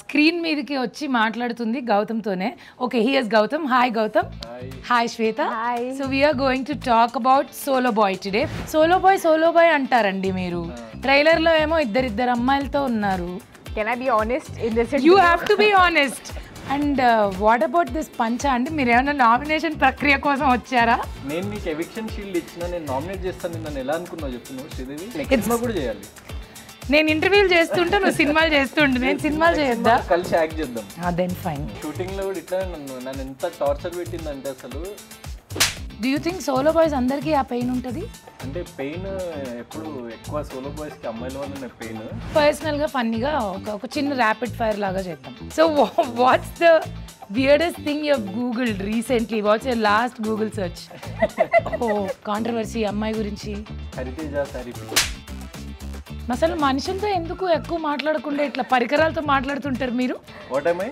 Screen మీదకి వచ్చి మాట్లాడుతుంది గౌతమ్తోనే. Okay, here's Gautam. Hi Gautam. Hi Shweta. So we're going to talk about solo boy today. Solo boy అంటారండి మీరు. ట్రైలర్లో ఏమో ఇద్దరు అమ్మాయిలతో ఉన్నారు. Can I be honest in this? You have to be honest. And what about this పంచా అండి? మీరు ఏమైనా నామినేషన్ ప్రక్రియ కోసం వచ్చారా? నేను నీకు ఎవిక్షన్ షీల్డ్ ఇచ్చిన, నేను నామినేట్ చేస్తాను. నన్ను ఎలా అనుకున్నావు చెప్పు నువ్వు శ్రీదేవి? నెక్స్ట్ కూడా చేయాలి. నేను ఇంటర్వ్యూలు చేస్తుంటే నువ్వు సినిమాలు చేస్తుంటే నేను సినిమాలు చేయొద్దా? కలిసి యాక్ట్ చేద్దాం. Then fine. షూటింగ్ లో కూడా ఇట్లా నన్ను ఎంత టార్చర్ పెట్టిందంటే అసలు. Do you think solo boys అందరికీ ఆ పెయిన్ ఉంటుంది? అంటే పెయిన్ ఎప్పుడు ఎక్కువ సోలో బాయ్స్ కి అమ్మాయిల వల్ల పెయిన్. పర్సనల్ గా ఫన్నీగా ఒక చిన్న ర్యాపిడ్ ఫైర్ లాగా చేద్దాం. So what's the weirdest thing you have googled recently? What's your last Google search? Controversy అమ్మాయి గురించి. హరితేజ సారీ. అసలు మనుషులతో ఎందుకు ఎక్కువ మాట్లాడకుండా ఇట్లా పరికరాలతో మాట్లాడుతుంటారు మీరు? What am I?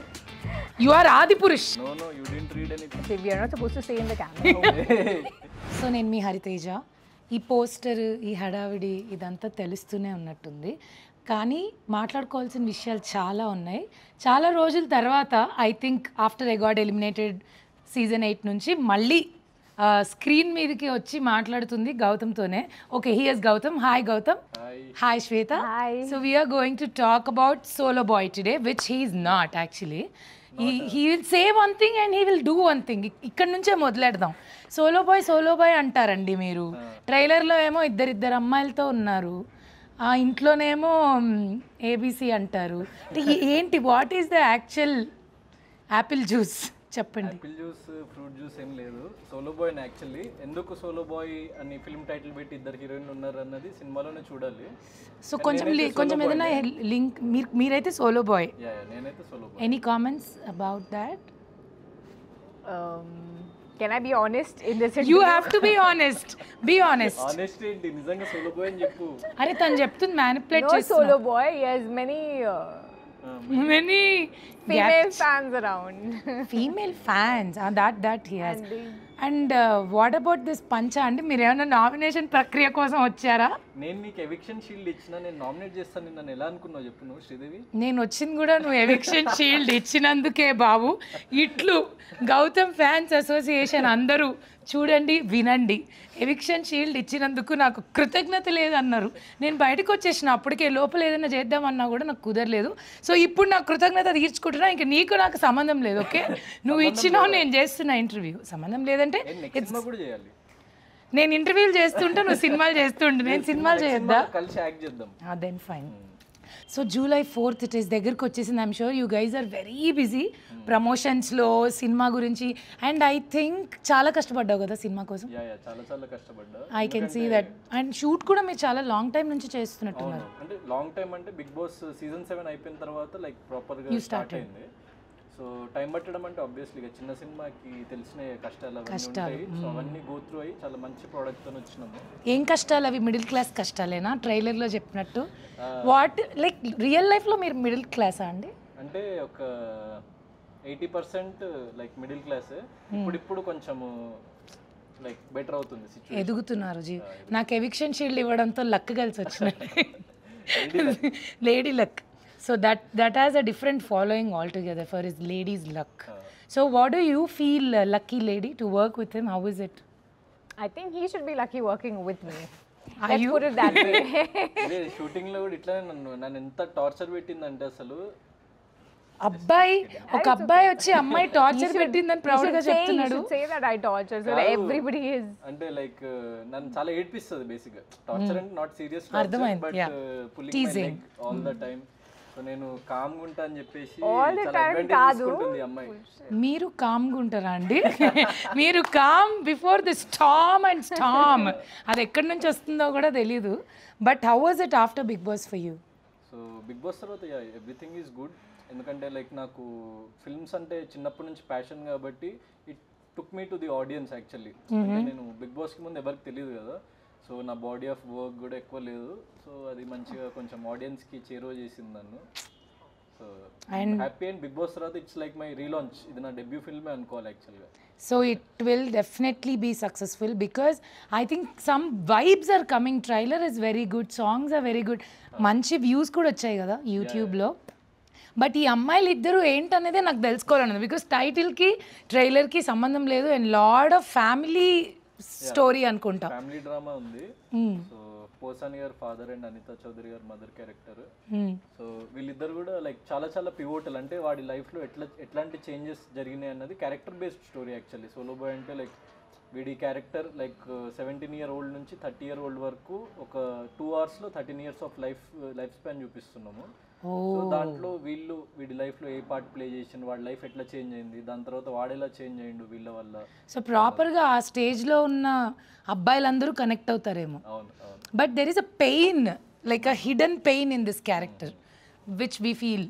You are Adipurush. No, you didn't read anything. We are not supposed to stay in the camera. So నేను మీ హరితేజ. ఈ పోస్టర్, ఈ హడావిడి ఇదంతా తెలుస్తూనే ఉన్నట్టుంది, కానీ మాట్లాడుకోవాల్సిన విషయాలు చాలా ఉన్నాయి. చాలా రోజుల తర్వాత I think after I got eliminated season 8 నుంచి మళ్ళీ స్క్రీన్ మీదకి వచ్చి మాట్లాడుతుంది గౌతమ్తోనే. Okay, here's Gautam. Hi Gautam. Hi Shweta. So we're going to talk about solo boy today, which he is not actually. He will say one thing and he will do one thing. ఇక్కడ నుంచే మొదలెడదాం. Solo boy అంటారండి మీరు. ట్రైలర్లో ఏమో ఇద్దరు అమ్మాయిలతో ఉన్నారు, ఆ ఇంట్లోనేమో ఏబీసీ అంటారు. ఏంటి, what is the actual apple juice చెప్పండి. యాపిల్ జ్యూస్, ఫ్రూట్ జ్యూస్ ఏం లేదు. Solo boy actually. ఎందుకు సోలో బాయ్ అని ఫిల్మ్ టైటిల్ పెట్టి ఇద్దరు హీరోయిన్లు ఉన్నారు అన్నది సినిమాలోనే చూడాలి. సో కొంచెం ఏదైనా లింక్. మీరైతే సోలో బాయ్. నేనైతే solo boy. Any comments about that? Can I be honest in this? You have to be honest. Be honest. Honest ఏంటి? నిజంగా సోలో బాయ్ అని చెప్పు. అరే తను చెప్తుంది మ్యానిపులేట్ No చేస్తున్నా. solo boy. He has many female fans around. Female fans. That he has. And what about this పంచా అండి? మీరు ఏమైనా నామినేషన్ ప్రక్రియ కోసం వచ్చారా? నేను నీకు ఎవిక్షన్ షీల్డ్ ఇచ్చిన, నేను నామినేట్ చేస్తాను. నన్ను ఎలా అనుకున్నావు చెప్పు నువ్వు శ్రీదేవి? నేను వచ్చింది కూడా నువ్వు ఎవిక్షన్ షీల్డ్ ఇచ్చినందుకే బాబు. ఇట్లు గౌతమ్ ఫ్యాన్స్ అసోసియేషన్ అందరూ చూడండి, వినండి. ఎవిక్షన్ షీల్డ్ ఇచ్చినందుకు నాకు కృతజ్ఞత లేదన్నారు. నేను బయటకు వచ్చేసిన అప్పటికే, లోపల ఏదైనా చేద్దామన్నా కూడా నాకు కుదరలేదు. సో ఇప్పుడు నాకు కృతజ్ఞత తీర్చుకుంటున్నా. ఇంకా నీకు నాకు సంబంధం లేదు. ఓకే, నువ్వు ఇచ్చినావు, నేను చేస్తున్నా ఇంటర్వ్యూ. సంబంధం లేదంటే నేను ఇంటర్వ్యూలు చేస్తుంటే నువ్వు సినిమాలు చేస్తుంటే నేను సినిమాలు చేయొద్దా? కలిసి యాక్ట్ చేద్దాం. Then fine. So July 4th it is దగ్గరకు వచ్చేసింది. I'm sure you guys are very busy ప్రమోషన్స్లో, సినిమా గురించి. అండ్ ఐ థింక్ చాలా కష్టపడ్డావు కదా సినిమా కోసం. చాలా కష్టపడ్డా. I can see that. And shoot కూడా మీరు చాలా లాంగ్ టైం నుంచి చేస్తున్నట్టున్నారు. అంటే లాంగ్ టైం అంటే బిగ్ బాస్ సీజన్ 7 అయిపోయిన తర్వాత లైక్ ప్రాపర్గా స్టార్ట్ అయింది. సో టైం పట్టడం అంటే ఆబ్వియస్లీ చిన్న సినిమాకి తెలిసిన కష్టాలు అవన్నీ ఉంటాయి. సో అవన్నీ గో త్రూ అయ్యి చాలా మంచి ప్రోడక్ట్తో వచ్చినాము. ఏం కష్టాలు అవి? మిడిల్ క్లాస్ కష్టాలేనా ట్రైలర్లో చెప్పినట్టు? వాట్ లైక్ రియల్ లైఫ్లో మీరు మిడిల్ క్లాసా అండి? అంటే ఒక 80% లైక్ మిడిల్ క్లాస్. ఇప్పుడు కొంచెము లైక్ బెటర్ అవుతుంది సిచ్యువేషన్. ఎదుగుతున్నారు జీ. నాకు ఎవిక్షన్ షీల్డ్ ఇవ్వడంతో లక్ కలిసి వచ్చినట్టు. Lady luck. So that has a different following altogether for his lady's luck. So what do you feel, lucky lady, to work with him? How is it? I think he should be lucky working with me. Are Let's you? put it that way. ఇదే shooting లో కూడా ఇట్లా నన్ను ఎంత torture పెట్టిందంటే అసలు. ఒక అబ్బాయి వచ్చి అమ్మాయి టార్చర్ పెట్టిందని ప్రౌడ్ గా చెప్తున్నాడు. Say that I torture, so that everybody is. అంటే లైక్ నన్ను చాలా ఏడ్పిస్తుంది బేసిక్ గా. టార్చర్ అంటే నాట్ సీరియస్ అర్థమైంది. But pulling my leg all the time. So నేను కామ్గా ఉంటా అని చెప్పేసి All the చాలా time అడ్వాంటేజ్ కాదు. తీసుకుంటుంది ఈ అమ్మాయి. మీరు కామ్గా ఉంటారా అండి? మీరు calm before the storm and storm. అది ఎక్కడి నుంచి వస్తుందో కూడా తెలీదు. But how was it after Bigg Boss for you? So Bigg Boss తర్వాత ఎవ్రీథింగ్ ఈజ్ గుడ్. ఎందుకంటే లైక్ నాకు ఫిల్మ్స్ అంటే చిన్నప్పటి నుంచి ప్యాషన్ కాబట్టి it took me to the audience actually. నేను బిగ్ బాస్కి ముందు ఎవరికి తెలియదు కదా. సో నా బాడీ ఆఫ్ వర్క్ కూడా ఎక్కువ లేదు. సో అది మంచిగా కొంచెం ఆడియన్స్కి చేరువ చేసింది నన్ను. So happy. And Bigg Boss తర్వాత ఇట్స్ లైక్ మై రీలాంచ్. ఇది నా డెబ్యూ ఫిల్మే అనుకోవాలి యాక్చువల్గా. So it will definitely be successful because I think some vibes are coming. Trailer is very good, songs are very good. మంచి views కూడా వచ్చాయి కదా యూట్యూబ్లో. బట్ ఈ అమ్మాయిలు ఇద్దరు ఏంటనేదే నాకు తెలుసుకోవాలన్నది, బికాస్ టైటిల్కి ట్రైలర్కి సంబంధం లేదు and lot of family story అనుకుంటా. ఫ్యామిలీ డ్రామా ఉంది. సో పోసాని గారు ఫాదర్ అండ్ అనితా చౌదరి గారు మదర్ క్యారెక్టర్. సో వీళ్ళిద్దరు కూడా లైక్ చాలా చాలా పివోటల్, అంటే వాడి లైఫ్లో ఎట్లాంటి చేంజెస్ జరిగినాయి అన్నది character based story actually. Solo boy అంటే లైక్ వీడి క్యారెక్టర్ లైక్ 17 year old నుంచి 30 year old వరకు ఒక 2 hours లో 13 years ఆఫ్ లైఫ్ స్పాన్ చూపిస్తున్నాము. సో దాంట్లో వీడి లైఫ్లో ఏ పార్ట్ ప్లే చేసిండు, వాడి లైఫ్ ఎట్లా చేంజ్ అయింది, దాని తర్వాత వాడేలా చేంజ్ అయ్యిండు వీళ్ళ వల్ల. సో ప్రాపర్గా ఆ స్టేజ్లో ఉన్న అబ్బాయిలందరూ కనెక్ట్ అవుతారేమో. అవును అవును. But there is a pain, like a hidden pain in this character which we feel.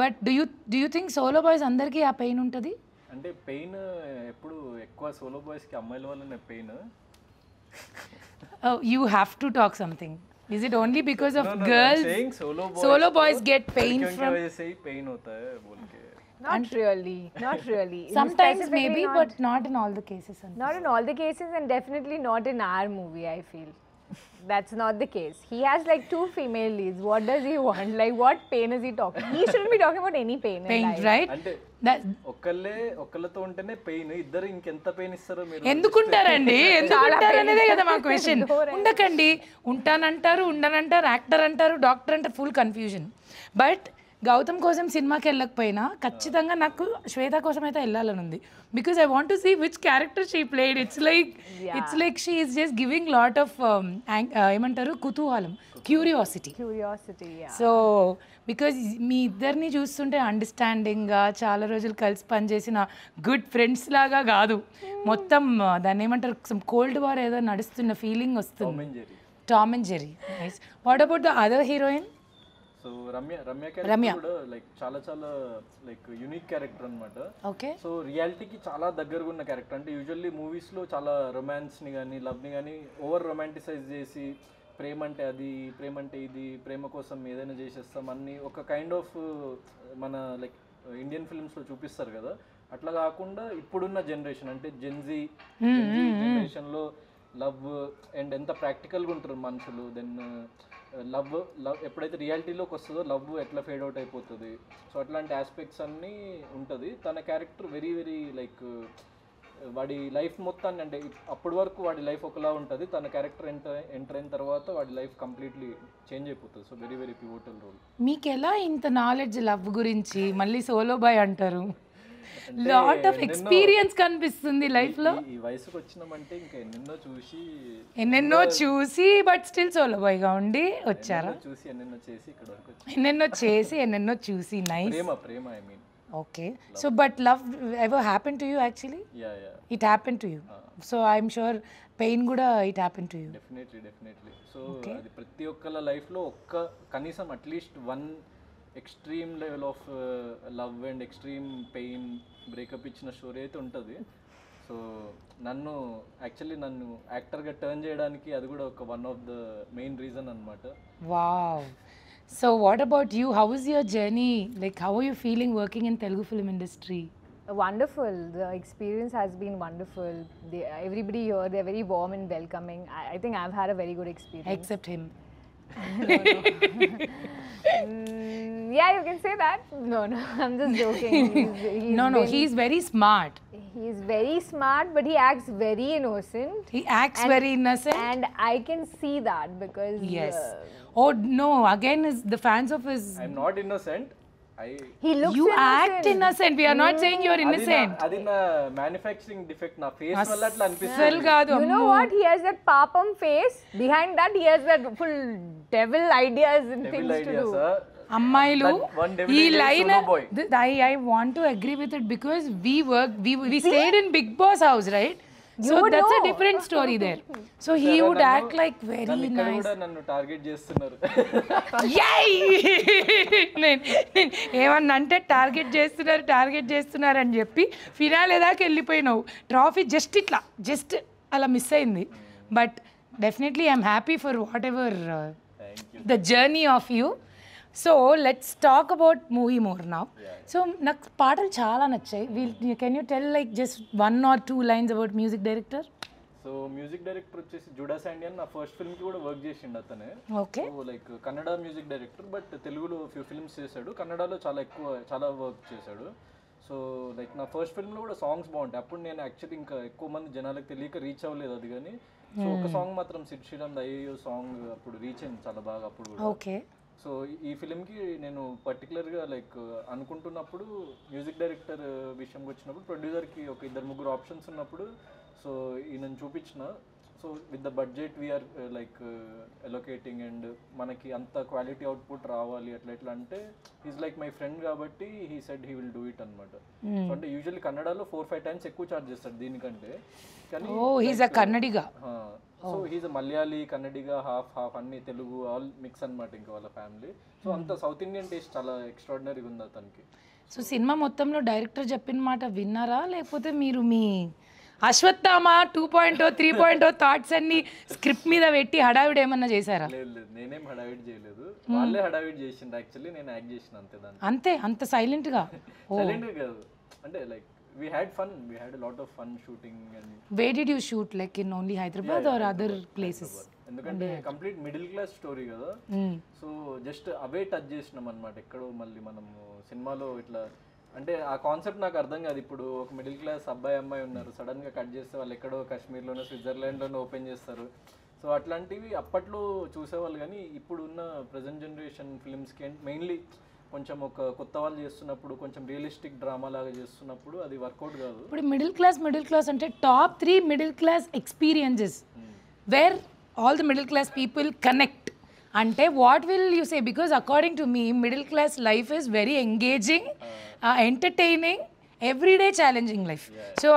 But do you think solo boys అందరికీ ఆ పెయిన్ ఉంటుంది? అంటే పెయిన్ ఎప్పుడు ఎక్కువ సోలో బాయ్స్కి అమ్మాయిల వల్లనే pain. You have to talk something. Is it only because of girls? Solo boys get pain from. pain hota hai bol ke. Not really, not really. Sometimes Specifically maybe, not, but not in all the cases. not in all the cases, and definitely not in our movie, I feel. That's not the case. He has like 2 female leads. What does he want? Like what pain is he talking? He shouldn't be talking about any pain in Pain, life. right? అంటే ఒక్కళ్ళతో ఉంటేనే pain, ఇద్దరు ఇంకెంత pain ఇస్తారో మీరు. ఎందుకుంటారండి, ఎందుకుంటారు అనేదే కదా మా question. ఉండకండి, ఉంటానంటారు, ఉండనంటారు, యాక్టర్ అంటారు, డాక్టర్ అంటారు, ఫుల్ కన్ఫ్యూజన్. బట్ గౌతమ్ కోసం సినిమాకి వెళ్ళకపోయినా ఖచ్చితంగా నాకు శ్వేత కోసం అయితే వెళ్ళాలని ఉంది, because I want to see which character she played. It's like she is just giving lot of ఏమంటారు కుతూహలం, క్యూరియాసిటీ. Yeah. సో బికాజ్ మీ ఇద్దరిని చూస్తుంటే అండర్స్టాండింగ్గా చాలా రోజులు కలిసి పనిచేసిన గుడ్ ఫ్రెండ్స్ లాగా కాదు, మొత్తం దాన్ని ఏమంటారు కోల్డ్ వార్ ఏదో నడుస్తున్న ఫీలింగ్ వస్తుంది. Tom and Jerry. Nice. What about the other heroine? So Ramya character కూడా లైక్ చాలా చాలా లైక్ యూనిక్ క్యారెక్టర్ అనమాట. ఓకే. సో రియాలిటీకి చాలా దగ్గరగా ఉన్న క్యారెక్టర్. అంటే యూజువల్లీ మూవీస్లో చాలా రొమాన్స్ని కానీ లవ్ని కానీ ఓవర్ రొమాంటిసైజ్ చేసి ప్రేమ అంటే అది, ప్రేమ అంటే ఇది, ప్రేమ కోసం ఏదైనా చేసేస్తాం అన్ని ఒక కైండ్ ఆఫ్ మన లైక్ ఇండియన్ ఫిల్మ్స్లో చూపిస్తారు కదా, అట్లా కాకుండా ఇప్పుడున్న జనరేషన్ అంటే జెన్జీ జనరేషన్లో లవ్ అండ్ ఎంత ప్రాక్టికల్గా ఉంటారు మనుషులు. దెన్ లవ్ ఎప్పుడైతే రియాలిటీలోకి వస్తుందో లవ్ ఎట్లా ఫేడ్ అవుట్ అయిపోతుంది. సో అట్లాంటి ఆస్పెక్ట్స్ అన్నీ ఉంటుంది. తన క్యారెక్టర్ వెరీ వెరీ లైక్ వాడి లైఫ్ మొత్తాన్ని, అంటే అప్పటి వరకు వాడి లైఫ్ ఒకలా ఉంటుంది, తన క్యారెక్టర్ ఎంటర్ అయిన తర్వాత వాడి లైఫ్ కంప్లీట్లీ చేంజ్ అయిపోతుంది. So very very pivotal role. మీకు ఎలా ఇంత నాలెడ్జ్ లవ్ గురించి? మళ్ళీ సోలో బాయ్ అంటారు, లాట్ ఆఫ్ ఎక్స్పీరియన్స్ కనిపిస్తుంది లైఫ్ లో. ఈ వయసుకు వచ్చినామంటే ఇంకా ఎన్నెన్నో చూసి బట్ స్టిల్ సోలో బాయ్ గా ఉండి వచ్చారా? చూసి ఎన్నెన్నో చేసి ఇక్కడ వరకు ఎన్నెన్నో చూసి. Nice. Prema I mean. Okay, so but love ever happened to you actually? Yeah. It happened to you. So I'm sure pain kuda it happened to you. Definitely. So అది ప్రతి ఒక్కళ్ళ లైఫ్లో కనీసం at least 1 extreme level of love and extreme pain breakup ఇచ్చిన story అయితే ఉంటుంది. So నన్ను యాక్టర్గా టర్న్ చేయడానికి అది కూడా ఒక one of the main reason అనమాట. Wow. So what about you? How was your journey? Like how are you feeling working in Telugu film industry? Wonderful. The experience has been wonderful. Everybody here, they're very warm and welcoming. I think I've had a very good experience. Except him. Yeah, you can say that. No, I'm just joking. He's very smart. He's very smart, but he acts very innocent. He acts very innocent. And I can see that because... Yes. Oh no, again is the fans of his... I'm not innocent. He looks you innocent. act innocent. We are not saying you're innocent. అది నా manufacturing defect. నా face వల్ల అట్లా అనిపిస్తుంది. అసలు కాదు. You know what? He has that papam face. Behind that, he has that full devil ideas and things to do. అమ్మాయిలు ఈ line I I want to agree with it because we stayed in Big Boss house, right? So that's a different story there. So he would act like very nice. కూడా నన్ను target చేస్తున్నారు. ఏమన్నా అంటే target చేస్తున్నారు అని చెప్పి finale దాకా వెళ్ళిపోయినావు. Trophy just అలా మిస్ అయింది. But definitely I'm happy for what ever the journey of you. So let's talk about movie more now. So నాకు పాటలు చాలా నచ్చాయి. Can you tell like just 1 or 2 lines about music director? So so music director వచ్చేసి జుడా శాండియన్ నా first ఫిల్మ్కి కూడా work చేసిండు అతనే. Okay. So like Kannada music director, but తెలుగులో ఫ్యూ ఫిల్మ్స్ చేశాడు, కన్నడలో చాలా వర్క్ చేశాడు. సో లైక్ నా ఫస్ట్ ఫిల్మ్లో కూడా సాంగ్స్ బాగుంటాయి. అప్పుడు నేను యాక్చువల్లీ ఇంకా ఎక్కువ మంది జనాలకు తెలియక రీచ్ అవ్వలేదు అది, కానీ సో ఒక సాంగ్ మాత్రం సిడ్ శ్రీరామ్ అయ్యో సాంగ్ అప్పుడు రీచ్ అయింది చాలా బాగా అప్పుడు కూడా. ఓకే. సో ఈ ఫిలింకి నేను పర్టికులర్గా లైక్ అనుకుంటున్నప్పుడు మ్యూజిక్ డైరెక్టర్ విషయంకి వచ్చినప్పుడు ప్రొడ్యూసర్కి ఒక 2-3 ఆప్షన్స్ ఉన్నప్పుడు సో ఈయనను చూపించిన. So with the budget we are like allocating and మనకి అంత క్వాలిటీ అవుట్పుట్ రావాలి అట్లా ఎట్లా అంటే ఈజ్ లైక్ మై ఫ్రెండ్ కాబట్టి he said he will do it అనమాట. సో అంటే యూజువల్లీ కన్నడలో 4-5 టైమ్స్ ఎక్కువ చార్జ్ చేస్తాడు దీనికంటే, కానీ Kannadiga. So he's Malayali Kannadiga half అన్ని తెలుగు ఆల్ మిక్స్ అనమాట ఇంకా వాళ్ళ ఫ్యామిలీ. సో అంత సౌత్ ఇండియన్ టేస్ట్ చాలా ఎక్స్ట్రాడినరీగా ఉంది అతనికి. సో సినిమా మొత్తంలో డైరెక్టర్ చెప్పిన మాట విన్నారా, లేకపోతే మీరు మీ అశ్వత్థామ 2.0 3.0 థాట్స్ అన్ని స్క్రిప్ట్ మీద పెట్టి హడావిడి ఏమన్నా చేశారా? లేదు, నేనేం హడావిడ్ చేయలేదు, వాళ్ళే హడావిడ్ చేసిండ్రు. యాక్చువల్లీ నేను యాక్ట్ చేసిన అంతే దాన్ని. అంత సైలెంట్ గా కాదు, అంటే like we had a lot of fun shooting. And where did you shoot, like in only Hyderabad or other places? ఎందుకంటే కంప్లీట్ మిడిల్ క్లాస్ స్టోరీ కదా, సో జస్ట్ అవే టచ్ చేసినాం అనమాట. ఎక్కడో మళ్ళీ మనం సినిమాలో ఇట్లా అంటే ఆ కాన్సెప్ట్ నాకు అర్థం కాదు. ఇప్పుడు ఒక మిడిల్ క్లాస్ అమ్మాయి ఉన్నారు, సడన్ గా కట్ చేస్తే వాళ్ళు ఎక్కడో కాశ్మీర్లోనో స్విట్జర్లాండ్లోనో ఓపెన్ చేస్తారు. సో అట్లాంటివి అప్పట్లో చూసేవాళ్ళు, కానీ ఇప్పుడు ఉన్న ప్రజెంట్ జనరేషన్ ఫిల్మ్స్కి మెయిన్లీ కొంచెం ఒక కొత్త వాళ్ళు చేస్తున్నప్పుడు కొంచెం రియలిస్టిక్ డ్రామా లాగా చేస్తున్నప్పుడు అది వర్కౌట్ కాదు. ఇప్పుడు మిడిల్ క్లాస్ అంటే top 3 middle class experiences where all the middle class people connect అంటే what will you say? Because according to me middle class life is very engaging, entertaining, everyday challenging life. So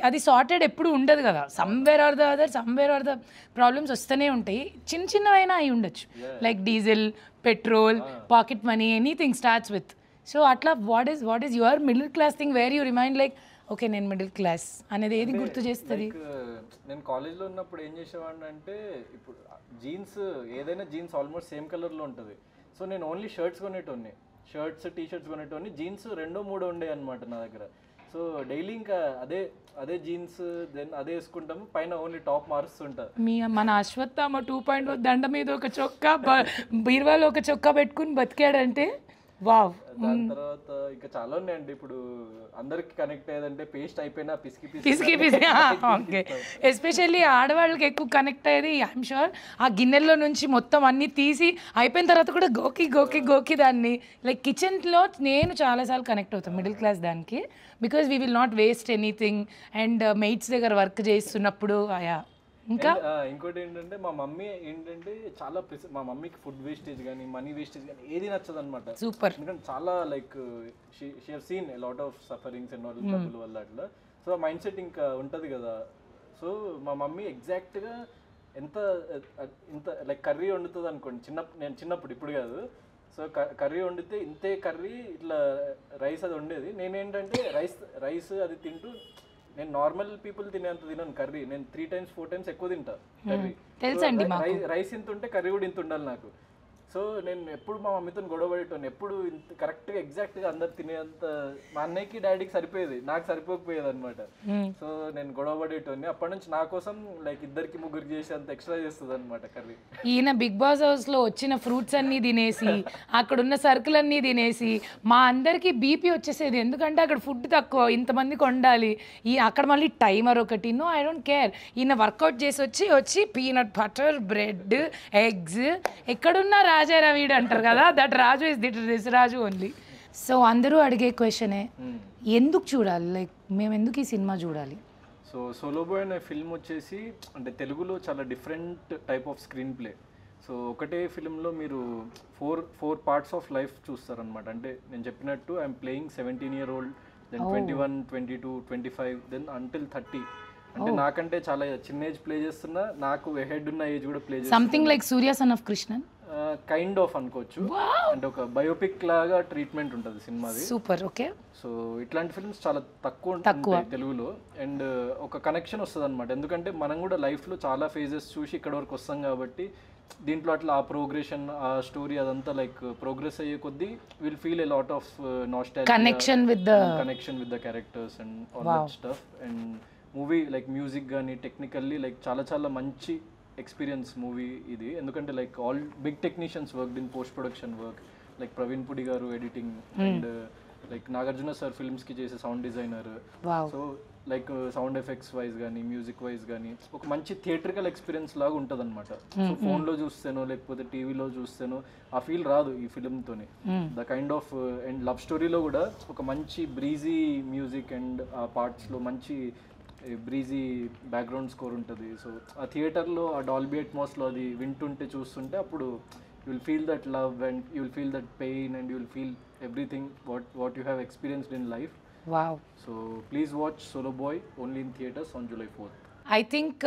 అది sorted ఎప్పుడు ఉండదు కదా, somewhere or the problems వస్తూనే ఉంటాయి. చిన్నవైనా అయి ఉండొచ్చు, like diesel, petrol, pocket money, anything starts with. So అట్లా what is your middle class thing where you remind like okay నేను మిడిల్ క్లాస్ అనేది ఏది గుర్తు చేస్తుంది? నేను కాలేజ్లో ఉన్నప్పుడు ఏం చేసేవాడిని అంటే, ఇప్పుడు జీన్స్ ఏదైనా జీన్స్ ఆల్మోస్ట్ సేమ్ కలర్లో ఉంటుంది. సో నేను ఓన్లీ షర్ట్స్ టీ-షర్ట్స్ కొనేటోని, జీన్స్ 2-3 ఉండే అనమాట నా దగ్గర. సో డైలీ ఇంకా అదే జీన్స్ దెన్ అదే వేసుకుంటాము, పైన ఓన్లీ టాప్ మారుస్తుంటా. మన అశ్వత్థామ 2.0 దండ మీద ఒక చొక్కా, బీరువాలో ఒక చొక్కా పెట్టుకుని బతికాడంటే వావ్. దాని తర్వాత ఇంకా చాలా ఉన్నాయండి. ఇప్పుడు అందరికి కనెక్ట్ అయ్యేదంటే పేస్ట్ అయిపోయినా పిసికి ఓకే. ఎస్పెషల్లీ ఆడవాళ్ళకి ఎక్కువ కనెక్ట్ అయ్యేది ఐఎమ్ షూర్ ఆ గిన్నెల్లో నుంచి మొత్తం అన్నీ తీసి అయిపోయిన తర్వాత కూడా గోకి దాన్ని లైక్ కిచెన్లో నేను చాలాసార్లు కనెక్ట్ అవుతాను మిడిల్ క్లాస్ దానికి. Because we will not waste anything and mates దగ్గర వర్క్ చేస్తున్నప్పుడు ఆయా. ఇంకా ఇంకోటి ఏంటంటే మా మమ్మీ చాలా మా మమ్మీకి ఫుడ్ వేస్టేజ్ కానీ మనీ వేస్టేజ్ కానీ ఏది నచ్చదు అనమాట. సూపర్. ఎందుకంటే చాలా like she have seen a lot of sufferings and all డబ్బుల వల్ల అట్లా. సో ఆ మైండ్ సెట్ ఇంకా ఉంటుంది కదా. సో మా మమ్మీ ఎగ్జాక్ట్గా ఇంత లైక్ కర్రీ వండుతుంది అనుకోండి, నేను చిన్నప్పుడు, ఇప్పుడు కాదు. సో కర్రీ వండితే ఇంతే కర్రీ ఇట్లా రైస్ అది వండేది. నేనేంటంటే రైస్ అది తింటూ, నేను నార్మల్ పీపుల్ తినేంత తినను కర్రీ, నేను 3 times 4 times ఎక్కువ తింటా కర్రీ. రైస్ ఇంత ఉంటే కర్రీ కూడా ఇంత ఉండాలి నాకు. సో నేను ఎప్పుడు మా మమ్మీతో గొడవ పడేటోని, ఎప్పుడు ఇంత కరెక్ట్గా ఎగ్జాక్ట్గా అందరు తినేంత మా అన్నయ్యకి డాడీకి సరిపోయేది, నాకు సరిపోకపోయేది అనమాట. సో నేను గొడవ పడేటోని. అప్పటి నుంచి నా కోసం లైక్ 2-3 చేసి అంత ఎక్స్ట్రా చేస్తుంది అనమాట కర్రీ. ఈయన బిగ్ బాస్ హౌస్లో వచ్చిన ఫ్రూట్స్ అన్నీ తినేసి అక్కడున్న సరుకులన్నీ తినేసి మా అందరికీ బీపీ వచ్చేసేది. ఎందుకంటే అక్కడ ఫుడ్ తక్కువ, ఇంతమందికి వండాలి, అక్కడ మళ్ళీ టైమర్ ఒకటి. No I don't care. ఈయన వర్కౌట్ చేసి వచ్చి పీనట్ బటర్, బ్రెడ్, ఎగ్స్, ఎక్కడున్నా రాజారా వీడు అంటారు కదా, that Raju is this Raju only. So అందరూ అడిగే క్వశ్చనే, ఎందుకు చూడాలి, లైక్ మేము ఎందుకు ఈ సినిమా చూడాలి? సో సోలో బాయ్ అనే ఫిల్మ్ వచ్చేసి అంటే తెలుగులో చాలా different type of screenplay. So ఒకటే ఫిల్మ్లో మీరు ఫోర్ పార్ట్స్ ఆఫ్ లైఫ్ చూస్తారనమాట. అంటే నేను చెప్పినట్టు I'm playing 17-year-old, then 21, 22, 25, then until 30. అంటే నాకంటే చాలా చిన్న ఏజ్ ప్లే చేస్తున్నా, నాకు హెడ్ ఉన్న ఏజ్ కూడా ప్లే చేస్తున్నా. Something like Surya son of Krishnan kind of అనుకోవచ్చు. అంటే ఒక బయోపిక్ లాగా ట్రీట్మెంట్ ఉంటుంది సినిమాది. సూపర్. ఓకే. సో ఇట్లాంటి ఫిల్మ్స్ చాలా తక్కువ ఉంటాయి తెలుగులో. అండ్ ఒక కనెక్షన్ వస్తుంది అనమాట. ఎందుకంటే మనం కూడా లైఫ్లో చాలా ఫేజెస్ చూసి ఇక్కడ వరకు వస్తాం కాబట్టి దీంట్లో అట్లా ఆ ప్రోగ్రెషన్, ఆ స్టోరీ అదంతా లైక్ ప్రోగ్రెస్ అయ్యే కొద్దీ will feel a lot of nostalgia, connection with the characters and all that stuff. And movie like music కానీ టెక్నికల్లీ లైక్ చాలా చాలా మంచి ఎక్స్పీరియన్స్ మూవీ ఇది. ఎందుకంటే like all big technicians work in post production work, like Praveen Pudi గారు editing, and like Nagarjuna sir ఫిల్మ్స్కి చేసే sound designer. So like sound effects wise కానీ మ్యూజిక్ వైజ్ కానీ ఒక మంచి థియేట్రికల్ ఎక్స్పీరియన్స్ లాగా ఉంటుంది అనమాట. సో ఫోన్లో చూస్తేనో లేకపోతే టీవీలో చూస్తేనో ఆ ఫీల్ రాదు ఈ ఫిల్మ్తోని. The kind of and love స్టోరీలో కూడా ఒక మంచి బ్రీజీ మ్యూజిక్ అండ్ ఆ పార్ట్స్లో మంచి బ్రీజీ బ్యాక్గ్రౌండ్ స్కోర్ ఉంటుంది. సో ఆ థియేటర్లో ఆ డాల్బీ అట్మాస్లో అది వింటుంటే చూస్తుంటే అప్పుడు you will feel that love and you will feel that pain and you will feel everything what you have experienced in life. Wow. So please watch solo boy only in theatres on July 4th. I think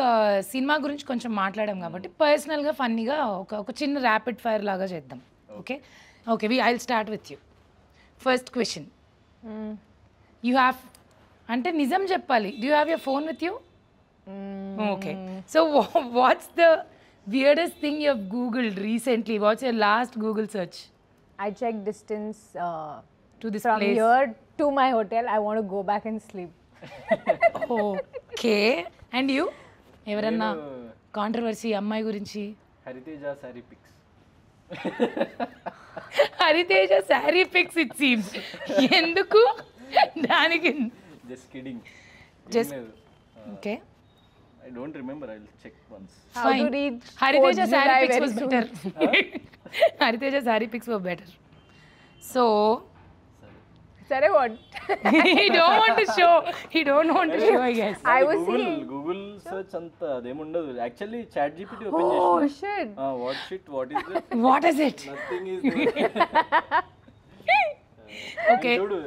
సినిమా గురించి కొంచెం మాట్లాడాం కాబట్టి పర్సనల్గా ఫన్నీగా ఒక చిన్న rapid fire లాగా చేద్దాం. Okay okay, I will start with you. First question, you have అంటే నిజం చెప్పాలి, do you have your phone with you? Okay, so what's the weirdest thing you have googled recently? What's your last Google search? I check distance to this from place. here to my hotel. I want to go back and sleep. Okay, and you? ఎవరన్నా controversy అమ్మాయి గురించి? Hariteja sari pics. Hariteja sari pics it seems. ఎందుకు దానికి? Just kidding. Just- okay I don't remember. I'll check once. How to reach Hariteja 4th sari July pics very was soon. Better. Hariteja sari pics were better. So Sorry, what? he don't want to show. He don't want to show, I guess. I was Google search అంత అదేముండదు. Actually chat GPT open Oh చేసిన. shit. What shit, what is it? What is it? Nothing is. Okay. చూడు,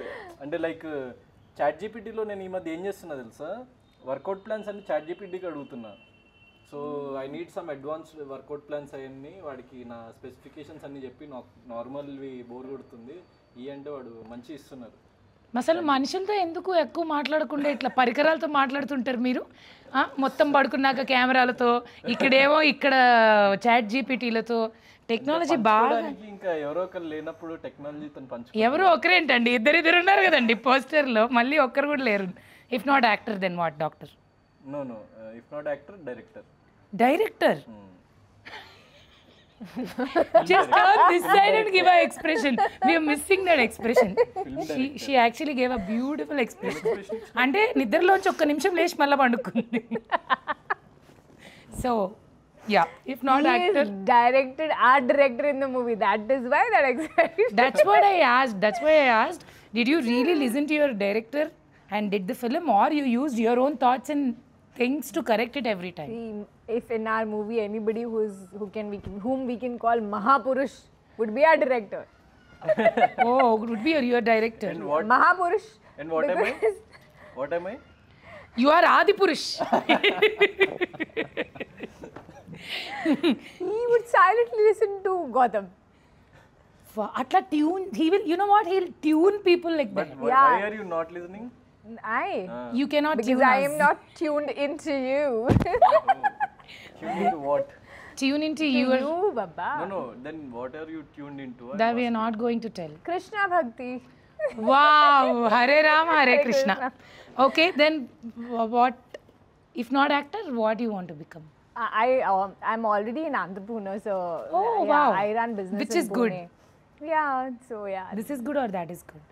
అంటే like chat జీపీటీలో నేను ఈ మధ్య ఏం చేస్తున్నా తెలుసా, వర్కౌట్ ప్లాన్స్ అన్ని చాట్ జీపీటీకి అడుగుతున్నా. So I need some advanced work out plans అవన్నీ వాడికి నా స్పెసిఫికేషన్స్ అన్ని చెప్పి నార్మల్వి బోర్ కొడుతుంది ఈ అంటే వాడు మంచి ఇస్తున్నారు. అసలు మనుషులతో ఎందుకు ఎక్కువ మాట్లాడకుండా ఇట్లా పరికరాలతో మాట్లాడుతుంటారు మీరు? మొత్తం పడుకున్నాక కెమెరాలతో, ఇక్కడేమో ఇక్కడ చాట్ జీపీటీలతో. టెక్నాలజీ బాగా. ఇంకా ఎవరో ఒకరు లేనప్పుడు టెక్నాలజీతో పంచు. ఎవరు ఒకరేంటండి, ఇద్దరు ఉన్నారు కదండి పోస్టర్లో, మళ్ళీ ఒక్కరు కూడా లేరు. If not actor then what? Doctor? No no, if not actor director. Director? Just turn this side and give her expression. We are missing that expression. She actually gave a beautiful expression. అంటే నిద్రలోంచి ఒక్క నిమిషం లేచి మళ్ళీ పండుకుంది. So yeah, if not He actor. is directed art director in the movie. That is why that excited. That's what I asked. That's why I asked. Did you really listen to your director and did the film, or you used your own thoughts and things to correct it every time? See, if in our movie anybody whom we can call Mahapurush would be our director. Oh, would be your director. And what? Mahapurush. And what am I? because What am I? You are Adipurush. he would silently listen to Gotham. Atla tune. He will. You know what? He'll tune people like that. Why Yeah. are you not listening? You cannot Because tune I us. am not tuned into you. Tuned into what? Tune into To your. you, Baba. No. Then what are you tuned into? That we are not going to tell. Krishna Bhakti. Wow. Hare Ram, Hare Krishna. Krishna. Okay, then what? If not actor, what do you want to become? I'm already an entrepreneur, so Oh, yeah, wow. I run business Which in is good. Pune. Yeah, so yeah. This is good or that is good?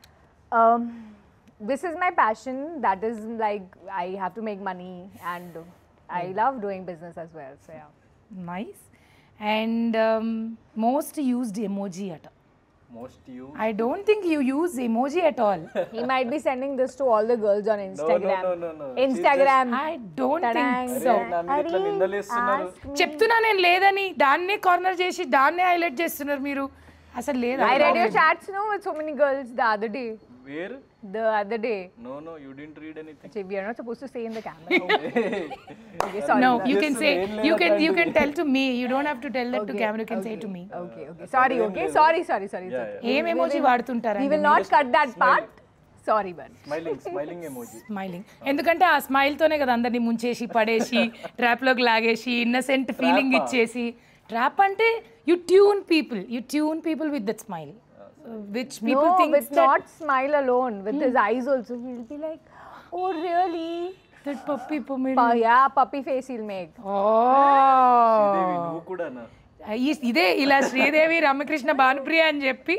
This is my passion. That is like I have to make money, and I love doing business as well. So yeah. Nice. And most used emoji at all. Most you. I don't think you use emoji at all. He might be sending this to all the girls on Instagram. No. Instagram. I don't Tadang. think so. నా మీద ఇట్లా నిందలేస్తున్నారు. Ask me. చెప్తున్నా నేను లేదని, దాన్నే corner చేసి దాన్నే highlight చేస్తున్నారు మీరు. అసలు లేదా? I read your chats, no, with so many girls the other day. Where? The other day. No, you didn't read anything. Actually, we are not supposed to say in the camera. Okay, sorry. No, sorry. you can Just say, rain you leela can tell to me. You don't have to tell that to Okay, camera. You can say to me. Okay. Sorry, okay. Sorry. It's Yeah, okay. ఏం emoji వాడుతుంటారా? We will not cut that part. Sorry, but. Smiling emoji. Smiling. ఎందుకంటే ఆ smile తోనే కదా అందరినీ ముంచేసి పడేసి ట్రాప్లోకి లాగేసి innocent feeling ఇచ్చేసి. ట్రాప్ అంటే you tune people with that smile, which people No, think with not smile alone, with his eyes also. He'll be like, oh, really? That puppy పొమ్మిడి Yeah, puppy face he'll make. Sridevi నువ్వు కూడానా? ఇదే ఇలా శ్రీదేవి రామకృష్ణ భానుప్రియ అని చెప్పి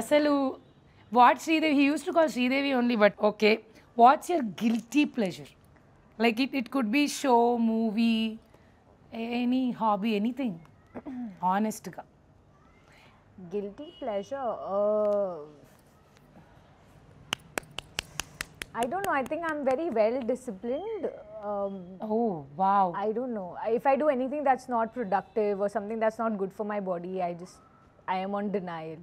అసలు what Sridevi he used to call Sridevi only but okay what's your guilty pleasure like it could be show movie any hobby anything ఆనెస్ట్గా Guilty pleasure. I don't know. I think I'm very well disciplined. Oh wow I don't know. If I do anything that's not productive or something that's not good for my body, I am on denial.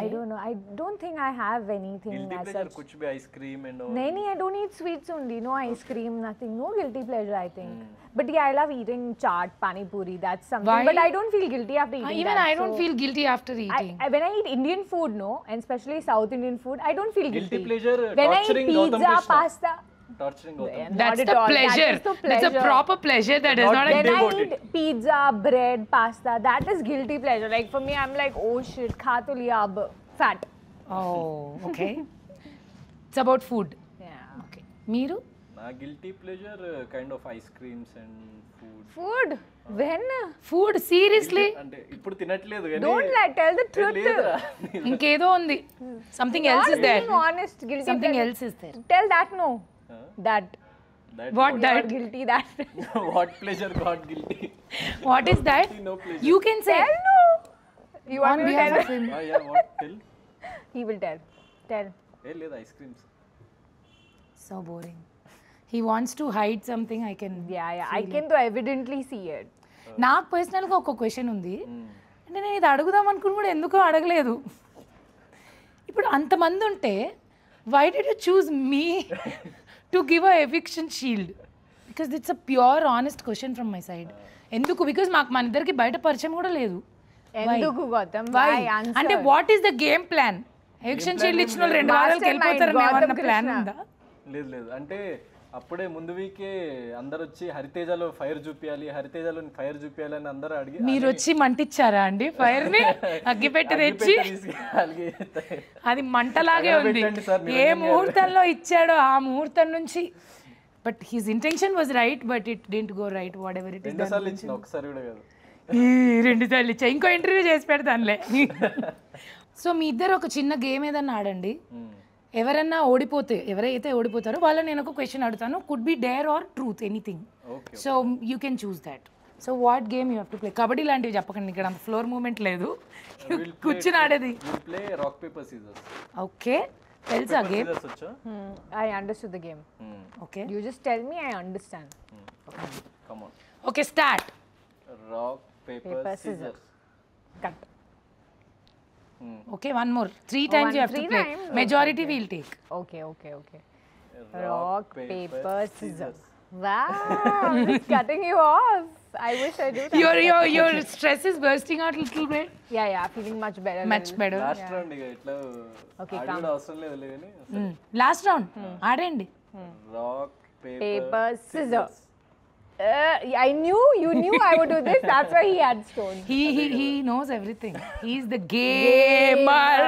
I don't know. I don't think I have anything Guilty as pleasure such. कुछ भी ice-cream and all. No, I don't eat sweets only. No ice cream, nothing. No guilty pleasure, I think. But yeah, I love eating chaat, pani puri. That's something. Why? But I don't feel guilty after eating even that. I don't so feel guilty after eating when I eat Indian food, no, and especially South Indian food, I don't feel Guilty guilty. pleasure, When I eat torturing Gautam pizza, Krishna. pasta. Torturing Gautam. Yeah, that's not the at all. pleasure That is the that's a pleasure. proper pleasure that is Not not a When I about eat pizza, bread, pasta, that is guilty pleasure. Like for me, I'm like, oh shit, kha to liya ab. Fat. oh okay it's about food Yeah. okay మీరు నా guilty pleasure kind of ice creams and food. Food? When? Food seriously అంటే ఇప్పుడు తినట్లేదు కానీ Don't lie, tell the truth. లేదురా. ఇంకేదో ఉంది something else Not is there being honest, guilty something pleasure. Else is there Tell that no. That. what You're that guilty that. What pleasure got guilty. what is that No pleasure. you can say Tell no. You want on me to behalf tell? of him yeah what tell. He will tell. Tell. ఏ లేదు ice creams. so boring he wants to hide something I can Yeah. I can though evidently see it. నాకు పర్సనల్గా ఒక question ఉంది అంటే నేను ఇది అడుగుదాం అనుకుని కూడా ఎందుకో అడగలేదు ఇప్పుడు అంతమంది ఉంటే why did you choose me to give a eviction shield because it's a pure honest question from my side ఎందుకు బికాస్ మాకు మన ఇద్దరికి బయట పరిచయం కూడా లేదు ఎందుకు గౌతమ్? Why? Why? Answer. అంటే what is the game plan eviction shield ఇచ్చిన వాళ్ళు 2 వారాలకు Mastermind వెళ్ళిపోతారని Gautam ఏమన్నా ప్లాన్ Krishna. ఉందా లేదు అంటే అప్పుడే ముందు వీకే అందరు వచ్చి హరితేజలో ఫైర్ చూపించాలి హరితేజలో ఫైర్ చూపించాలి అని అందరూ అడిగి మీరు వచ్చి మంటిచ్చారా అండి ఫైర్ ని అగ్గిపెట్టి తెచ్చి అది మంటలాగే ఉంది పెట్టండి సార్, ఏ ముహూర్తంలో ఇచ్చాడో ఆ ముహూర్తం నుంచి but his intention was right but it didn't go right what ever it is రెండుసార్లు ఇచ్చిన ఒకసారి కూడా కాదు. 2 సార్లు ఇచ్చా ఇంకో ఇంటర్వ్యూ చేసి పెడతానులే సో మీ ఇద్దరు ఒక చిన్న గేమ్ ఏదన్నా ఆడండి ఎవరన్నా ఎవరైతే ఓడిపోతారో వాళ్ళని నేను ఒక క్వశ్చన్ అడుగుతాను could be dare or truth anything okay so you can choose that so what game you have to play kabaddi లాంటివి చెప్పకండి ఇక్కడ అంత ఫ్లోర్ మూమెంట్ లేదు కూర్చుని ఆడేది play rock paper scissors. Okay తెలుసా గేమ్ సీజర్స్ వచ్చా? I understood the game. Okay You just tell me, I understand. Come on. Okay start rock paper Paper, scissors. Cut. Okay one more 3 times you have to 3 play times? majority we'll take Okay. Rock, paper, scissors. Wow, it's cutting you off. I wish I do that. your stress is bursting out a little bit Yeah, feeling much better. Last round ఇక ఇట్లా Okay, ఆడి కూడా అవసరం లేదులే కానీ last round ఆడండి rock Paper, paper scissors. You knew I would do this. That's why he had stones. he knows everything he's the gamer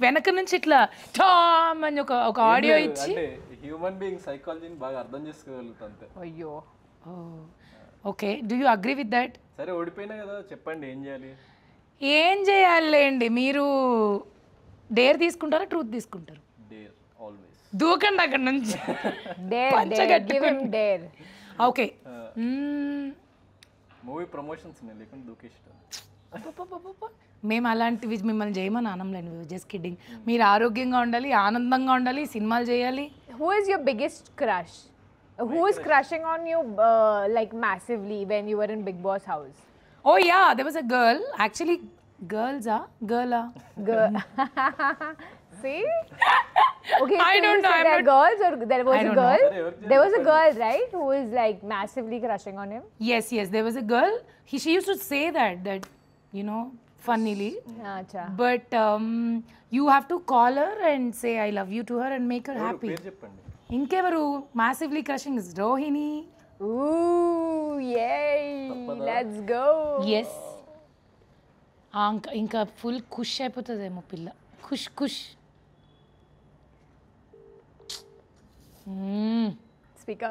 వెనక నుంచి ఇట్లా టామ్ అని ఒక ఆడియో ఇచ్చి అంటే హ్యూమన్ బీయింగ్ సైకాలజీని బాగా అర్థం చేసుకోగలుగుతా అంతే. Ayyo. Okay do you agree with that సరే ఓడిపోయినా కదా చెప్పండి ఏం చేయాలి. ఏం చేయాలండి మీరు డేర్ తీసుకుంటారా ట్రూత్ తీసుకుంటారు డేర్ ఆల్వేస్. దూకండి అక్కడ నుంచి Dare. Give him dare. Okay movie promotions ఉన్నాయి లేకుంటే దూకేష్టం. మేము అలాంటివి మిమ్మల్ని చేయమని ఆనంలేండి జస్ట్ కిడ్డింగ్ మీరు ఆరోగ్యంగా ఉండాలి ఆనందంగా ఉండాలి సినిమాలు చేయాలి Who is your biggest crush? Who is crushing on you like massively when you were in Big Boss house? Oh yeah there was a girl actually girls girl See? Okay, I so don't you know, said I'm they're not- girls or there was I a don't know. girl? There was a girl, right, who is like massively crushing on him? yes there was a girl she used to say that you know funnily Acha. but you have to call her and say I love you to her and make her happy పేరు చెప్పండి. ఇంకెవరు massively crushing is Rohini Ooh, yay! Let's go. Yes ఇంకా full ఖుష్ అయిపోతుందేమో పిల్ల ఖుష్ Speaker.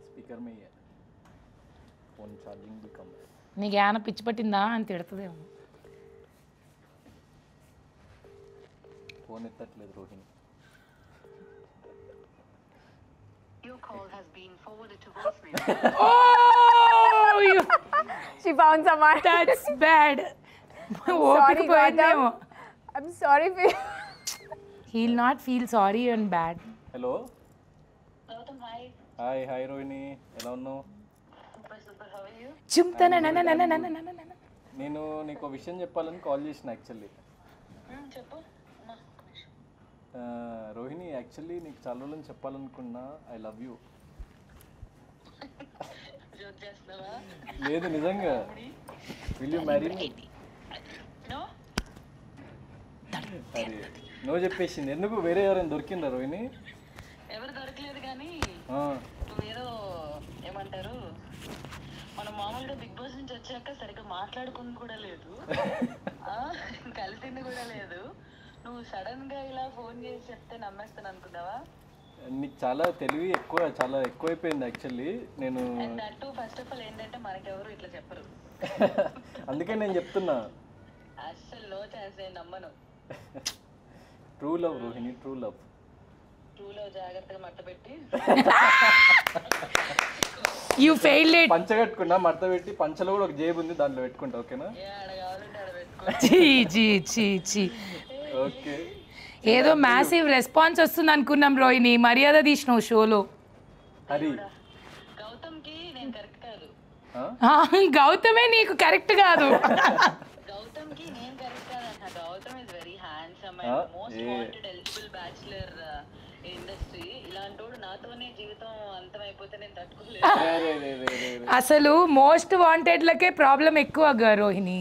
Speaker में ही है phone charging भी कम है నీకు ఏమైనా పిచ్చి పట్టిందా అని తిడుతుందేమో. फोन ఎత్తట్లేదు Rohini Your call has been forwarded to voicemail. Oh, She found someone. that's bad. ఓపిక Sorry, పోయిందేమో. Gautam. I'm sorry for you. He'll not feel sorry and bad. Hello Gautam, hi. Hi hi Rohini ఎలా ఉన్నావు Super, how are you? చుమ్తన నేను నీకు విషయం చెప్పాలని call చేసిన actually చెప్పు Rohini actually నీకు చాలా రోజులు చెప్పాలనుకున్నా ఐ లవ్ యూ జోక్ చేస్తున్నావా? లేదు నిజంగా విల్ యూ మ్యారీ No? అరే నువ్వు చెప్పేసింది ఎందుకు వేరే ఎవరైనా దొరికిందా రోహిణి ఎవరు దొరకలేదు కానీ ఆ, నువ్వేదో ఏమంటారు మనం మామూలుగా బిగ్ బాస్ నుంచి వచ్చాక సరిగ్గా మాట్లాడుకుంది కూడా లేదు ఆ, కలిసింది కూడా లేదు. నువ్వు సడన్ గా ఇలా ఫోన్ చేసి చెప్తే నమ్మేస్తాను అనుకున్నావా? నీకు చాలా తెలివి చాలా ఎక్కువైపోయింది యాక్చువల్లీ నేను and that first of all ఏంటంటే మనకెవరు ఇట్లా చెప్పరు. అందుకే నేను చెప్తున్నా అస్సలు నో ఛాన్స్, నేను నమ్మను. True love Rohini true love టూలో జాగ్రత్తగా మట్ట పెట్టి You failed it. పంచ కట్టుకున్నా మడత పెట్టి పంచలో కూడా ఒక జేబు ఉంది దాంట్లో పెట్టుకుంటా ఓకేనా ఏ ఆడ కావాలంటే ఆడ పెట్టుకో. చీ. ఓకే ఏదో మ్యాసివ్ రెస్పాన్స్ వస్తుంది అనుకున్నాం రోహిణి, మర్యాద తీసినావు షోలో. హరి గౌతమ్కి నేను కరెక్ట్ కాదు. గౌతమే నీకు కరెక్ట్ కాదు. గౌతమ్కి నేను కరెక్ట్ కాదు అంట. Gautam is very handsome and most wanted eligible bachelor industry. ఇలాంటోడు నాతోనే జీవితం అంతమైపోతే నేను తట్టుకోలేదు. అసలు మోస్ట్ వాంటెడ్లకే ప్రాబ్లం ఎక్కువ రోహిణి.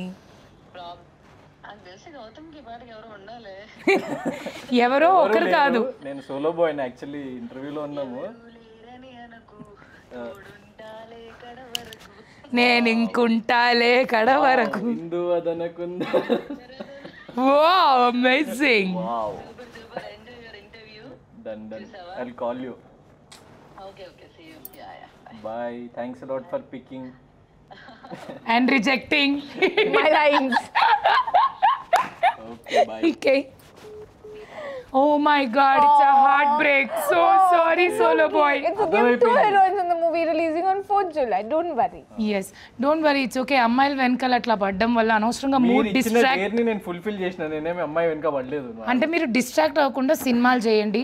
నాకు తెలిసి గౌతమ్కి పాటికి ఎవరు ఉండాలి. ఎవరో ఒకరు కాదు. నేను సోలో బాయ్ యాక్చువల్లీ ఇంటర్వ్యూలో ఉన్నాము లేరని అనకు, తోడుంటాలే కడ వరకు. నేను ఇంకుంటాలే కడ వరకు. హిందూ అదనకుందా wow amazing. Wow super enjoy your interview. Done I will call you okay see you. Yeah bye thanks a lot for picking And rejecting. My lines. Okay bye Okay. Oh my god, it's a heartbreak. So sorry, Solo Boy. It's okay. We have 2 heroines in the movie releasing on 4th July. Don't worry. Yes, don't worry, it's okay. అమ్మాయిలు వెనకాల అట్లా పడ్డం వల్ల అనవసరంగా mood మీరు ఇచ్చిన distract. డేర్ని నేను fulfil చేసిన నేనేమి అమ్మాయి వెనక పడలేదు అంటే మీరు డిస్ట్రాక్ట్ అవ్వకుండా సినిమాలు చేయండి.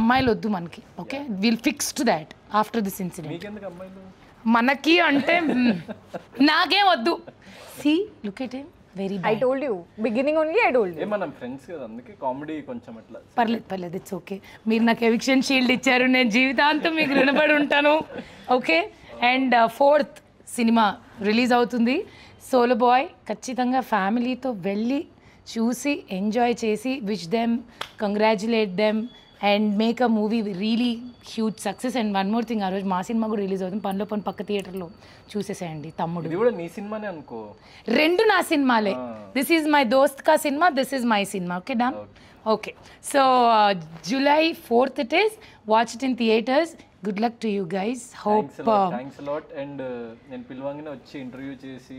అమ్మాయిలు వద్దు మనకి. Okay, will fix to that after this incident. మీకెందుకు అమ్మాయిలు మనకి అంటే నాకేం వద్దు. See look at him, very I told you. Beginning only I told you. మనం ఫ్రెండ్స్ కదా అందుకే కామెడీ కొంచెం అట్లా పర్లేదు ఇట్స్ ఓకే. మీరు నాకు ఎవిక్షన్ షీల్డ్ ఇచ్చారు, నేను జీవితాంతం మీకు రుణపడి ఉంటాను. Okay, and 4th cinema release అవుతుంది సోలో బాయ్. ఖచ్చితంగా ఫ్యామిలీతో వెళ్ళి చూసి ఎంజాయ్ చేసి wish them, congratulate them and make a movie really huge success. And one more thing, ఆ రోజు మా సినిమా కూడా రిలీజ్ అవుతుంది. పనిలో పని పక్క థియేటర్లో చూసేసేయండి. తమ్ముడు ఇది కూడా నీ సినిమానే అనుకో. రెండు నా సినిమాలే. దిస్ ఈజ్ మై దోస్త్ కా cinema, this is my cinema. Okay done. Okay, so July 4th it is. Watch it in theaters. Good luck to you guys. Hope thanks a lot. And నేను పిలవంగానే వచ్చి ఇంటర్వ్యూ చేసి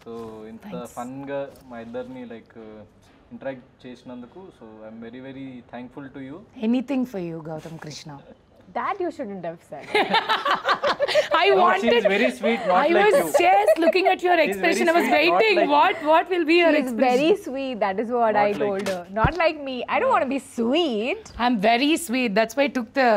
సో ఇంత ఫన్గా మా ఇద్దరిని like interact చేసినందుకు so I'm very very thankful to you. anything for you, Gautam Krishna. That you shouldn't have said. I wanted. She is very sweet, not I like was you. just looking at your She's expression. I very was sweet, not waiting. like What will be your She's expression? very sweet. That is what Not I like told you. her. Not like me. I don't want to be sweet. I'm very sweet. That's why I took the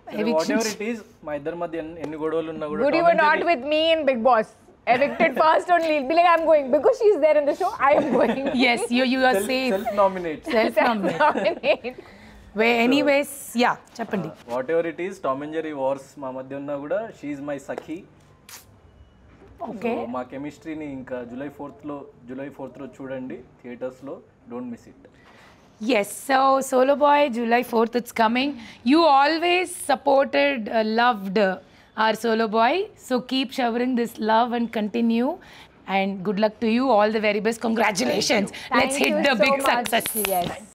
what eviction. Ever it is మా ఇద్దరి మధ్య ఎన్ని గొడవలు ఉన్నా కూడా Good, you were not with me in Big Boss. Evicted first only. Be like, I'm going. Because she's there in the show, I am going. Yes, you are safe. Self nominate. Self-nominate. Nominate. Anyways, yeah, చెప్పండి. What ever it is Tom and Jerry wars మా మధ్య ఉన్నా కూడా she my Sakhi. Okay. మా కెమిస్ట్రీని ఇంకా July 4th లో చూడండి థియేటర్స్లో. Don't miss it. Yes, so Solo Boy, July 4th, it's coming. You always supported, loved our Solo Boy. So keep showering this love and continue. And good luck to you. All the very best. Congratulations. Let's Thank hit you the so big much. success. Yes.